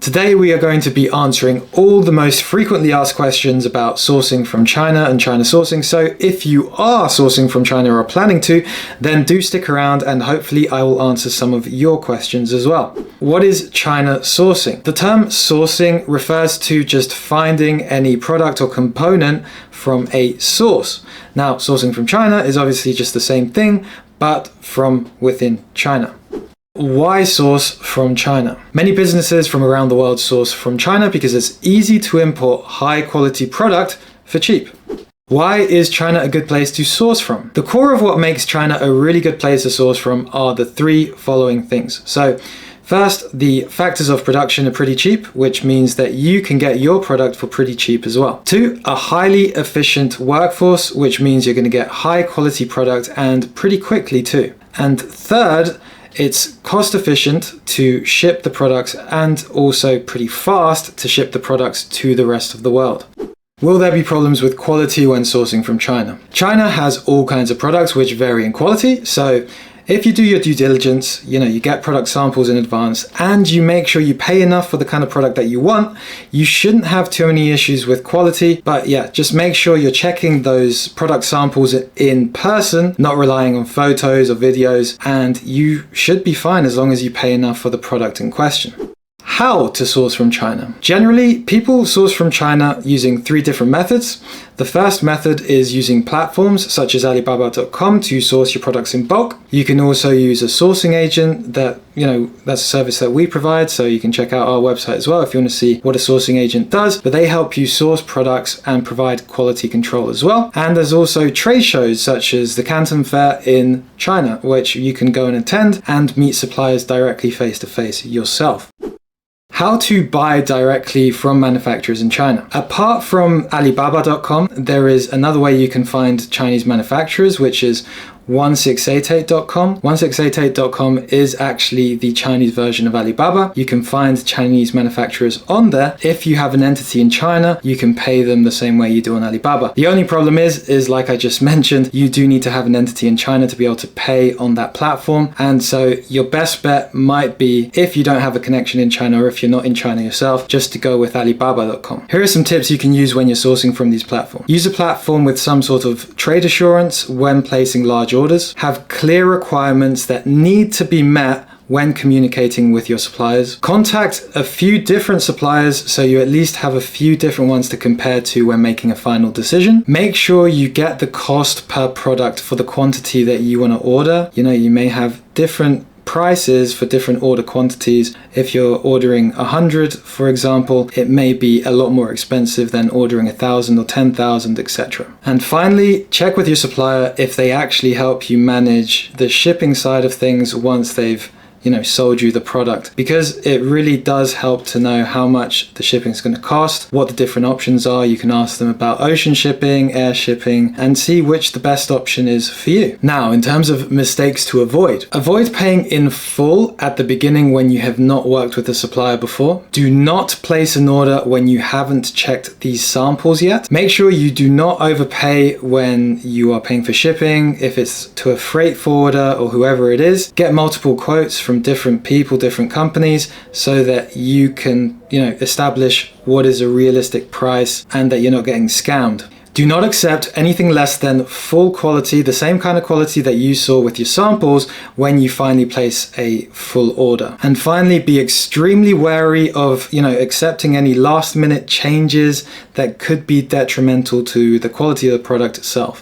Today we are going to be answering all the most frequently asked questions about sourcing from China and China sourcing. So if you are sourcing from China or are planning to, then do stick around and hopefully I will answer some of your questions as well. What is China sourcing? The term sourcing refers to just finding any product or component from a source. Now, sourcing from China is obviously just the same thing, but from within China. Why source from China? Many businesses from around the world source from China because it's easy to import high quality product for cheap. Why is China a good place to source from? The core of what makes China a really good place to source from are the three following things. So first, the factors of production are pretty cheap, which means that you can get your product for pretty cheap as well. Two, a highly efficient workforce, which means you're going to get high quality product and pretty quickly too. And third, it's cost efficient to ship the products and also pretty fast to ship the products to the rest of the world. Will there be problems with quality when sourcing from China? China has all kinds of products which vary in quality. So if you do your due diligence, you get product samples in advance and you make sure you pay enough for the kind of product that you want, you shouldn't have too many issues with quality. But yeah, just make sure you're checking those product samples in person, not relying on photos or videos, and you should be fine as long as you pay enough for the product in question. How to source from China? Generally, people source from China using three different methods. The first method is using platforms such as Alibaba.com to source your products in bulk. You can also use a sourcing agent that's a service that we provide. So you can check out our website as well if you want to see what a sourcing agent does, but they help you source products and provide quality control as well. And there's also trade shows such as the Canton fair in China, which you can go and attend and meet suppliers directly face to face yourself. How to buy directly from manufacturers in China. Apart from Alibaba.com, there is another way you can find Chinese manufacturers, which is 1688.com. 1688.com is actually the Chinese version of Alibaba. You can find Chinese manufacturers on there. If you have an entity in China, you can pay them the same way you do on Alibaba. The only problem is like I just mentioned, you do need to have an entity in China to be able to pay on that platform. And so your best bet might be, if you don't have a connection in China or if you're not in China yourself, just to go with Alibaba.com. Here are some tips you can use when you're sourcing from these platforms. Use a platform with some sort of trade assurance when placing large orders. Have clear requirements that need to be met when communicating with your suppliers. Contact a few different suppliers so you at least have a few different ones to compare to when making a final decision. Make sure you get the cost per product for the quantity that you want to order. You may have different prices for different order quantities. If you're ordering 100, for example, it may be a lot more expensive than ordering 1,000 or 10,000, etc. And finally, check with your supplier if they actually help you manage the shipping side of things once they've sold you the product, because it really does help to know how much the shipping is going to cost, what the different options are. You can ask them about ocean shipping, air shipping, and see which the best option is for you. Now, in terms of mistakes to avoid paying in full at the beginning when you have not worked with a supplier before. Do not place an order when you haven't checked these samples yet. Make sure you do not overpay when you are paying for shipping. If it's to a freight forwarder or whoever it is, get multiple quotes from different people, different companies, so that you can, establish what is a realistic price and that you're not getting scammed. Do not accept anything less than full quality, the same kind of quality that you saw with your samples when you finally place a full order. And finally, be extremely wary of, accepting any last minute changes that could be detrimental to the quality of the product itself.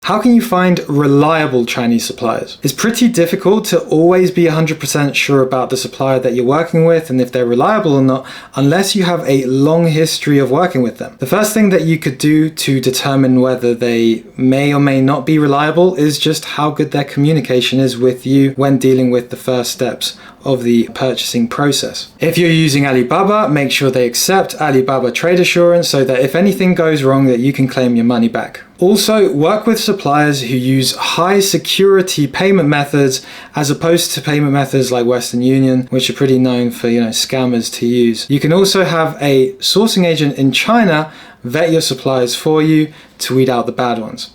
How can you find reliable Chinese suppliers? It's pretty difficult to always be 100% sure about the supplier that you're working with and if they're reliable or not, unless you have a long history of working with them. The first thing that you could do to determine whether they may or may not be reliable is just how good their communication is with you when dealing with the first steps of the purchasing process. If you're using Alibaba, make sure they accept Alibaba Trade Assurance so that if anything goes wrong, that you can claim your money back. Also, work with suppliers who use high security payment methods as opposed to payment methods like Western Union, which are pretty known for, scammers to use. You can also have a sourcing agent in China vet your suppliers for you to weed out the bad ones.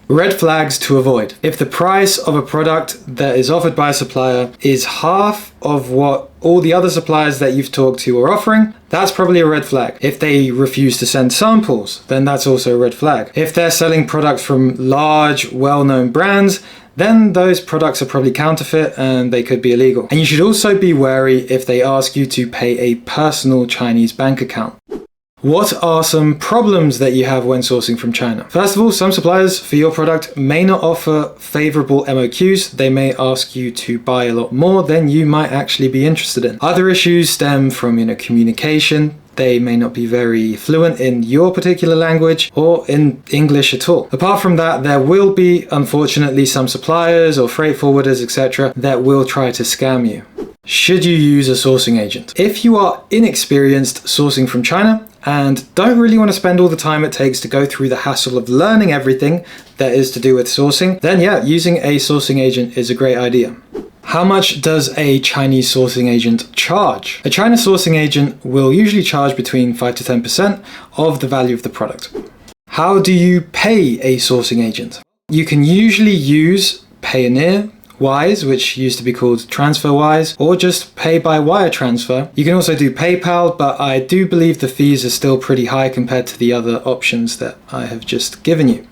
Red flags to avoid. If the price of a product that is offered by a supplier is half of what all the other suppliers that you've talked to are offering, that's probably a red flag. If they refuse to send samples, then that's also a red flag. If they're selling products from large, well-known brands, then those products are probably counterfeit and they could be illegal. And you should also be wary if they ask you to pay a personal Chinese bank account. What are some problems that you have when sourcing from China? First of all, some suppliers for your product may not offer favorable MOQs. They may ask you to buy a lot more than you might actually be interested in. Other issues stem from, communication. They may not be very fluent in your particular language or in English at all. Apart from that, there will be, unfortunately, some suppliers or freight forwarders, etc., that will try to scam you. Should you use a sourcing agent? If you are inexperienced sourcing from China and don't really want to spend all the time it takes to go through the hassle of learning everything that is to do with sourcing, then yeah, using a sourcing agent is a great idea. How much does a Chinese sourcing agent charge? A China sourcing agent will usually charge between 5 to 10% of the value of the product. How do you pay a sourcing agent? You can usually use Payoneer, Wise, which used to be called TransferWise, or just pay by wire transfer. You can also do PayPal, but I do believe the fees are still pretty high compared to the other options that I have just given you.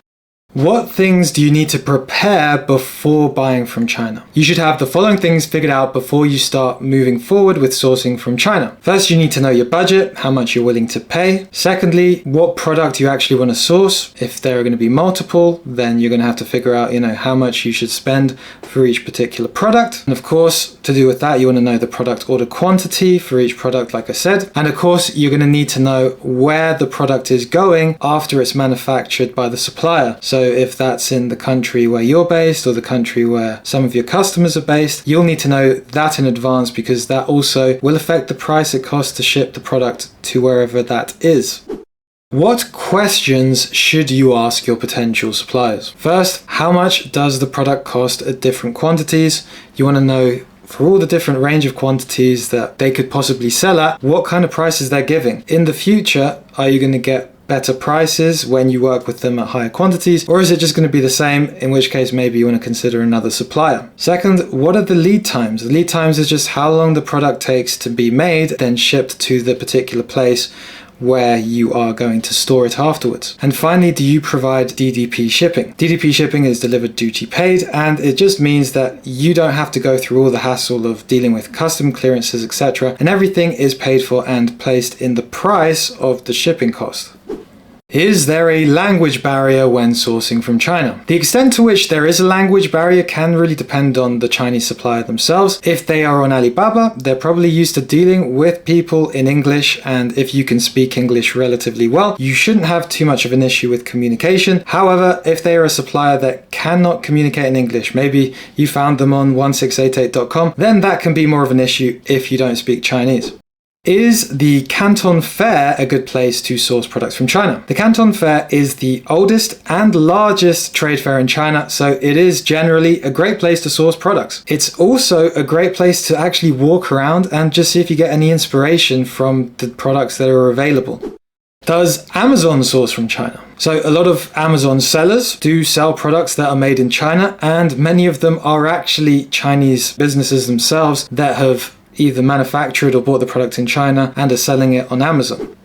What things do you need to prepare before buying from China? You should have the following things figured out before you start moving forward with sourcing from China. First, you need to know your budget, how much you're willing to pay. Secondly, what product you actually want to source. If there are going to be multiple, then you're going to have to figure out, how much you should spend for each particular product. And of course, to do with that, you want to know the product order quantity for each product, like I said. And of course, you're going to need to know where the product is going after it's manufactured by the supplier. So if that's in the country where you're based or the country where some of your customers are based, you'll need to know that in advance because that also will affect the price it costs to ship the product to wherever that is. What questions should you ask your potential suppliers? First, how much does the product cost at different quantities? You want to know for all the different range of quantities that they could possibly sell at, what kind of prices they're giving. In the future, are you going to get better prices when you work with them at higher quantities, or is it just going to be the same, in which case maybe you want to consider another supplier? Second, what are the lead times? The lead times is just how long the product takes to be made, then shipped to the particular place where you are going to store it afterwards. And finally, do you provide DDP shipping? DDP shipping is delivered duty paid, and it just means that you don't have to go through all the hassle of dealing with custom clearances, etc., and everything is paid for and placed in the price of the shipping cost. Is there a language barrier when sourcing from China? The extent to which there is a language barrier can really depend on the Chinese supplier themselves. If they are on Alibaba, they're probably used to dealing with people in English, and if you can speak English relatively well, you shouldn't have too much of an issue with communication. However, if they are a supplier that cannot communicate in English, maybe you found them on 1688.com, then that can be more of an issue if you don't speak Chinese. Is the Canton Fair a good place to source products from China? The Canton Fair is the oldest and largest trade fair in China, so it is generally a great place to source products. It's also a great place to actually walk around and just see if you get any inspiration from the products that are available. Does Amazon source from China? So a lot of Amazon sellers do sell products that are made in China, and many of them are actually Chinese businesses themselves that have either manufactured or bought the product in China and are selling it on Amazon.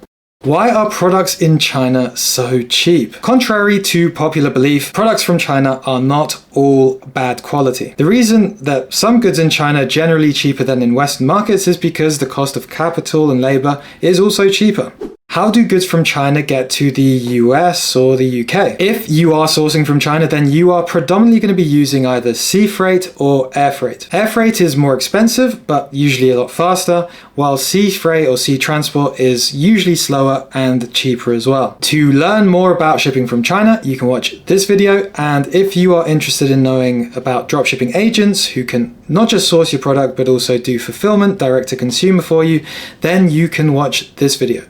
Why are products in China so cheap? Contrary to popular belief, products from China are not all bad quality. The reason that some goods in China are generally cheaper than in Western markets is because the cost of capital and labor is also cheaper. How do goods from China get to the US or the UK? If you are sourcing from China, then you are predominantly going to be using either sea freight or air freight. Air freight is more expensive, but usually a lot faster, while sea freight or sea transport is usually slower and cheaper as well. To learn more about shipping from China, you can watch this video. And if you are interested in knowing about dropshipping agents who can not just source your product, but also do fulfillment direct to consumer for you, then you can watch this video.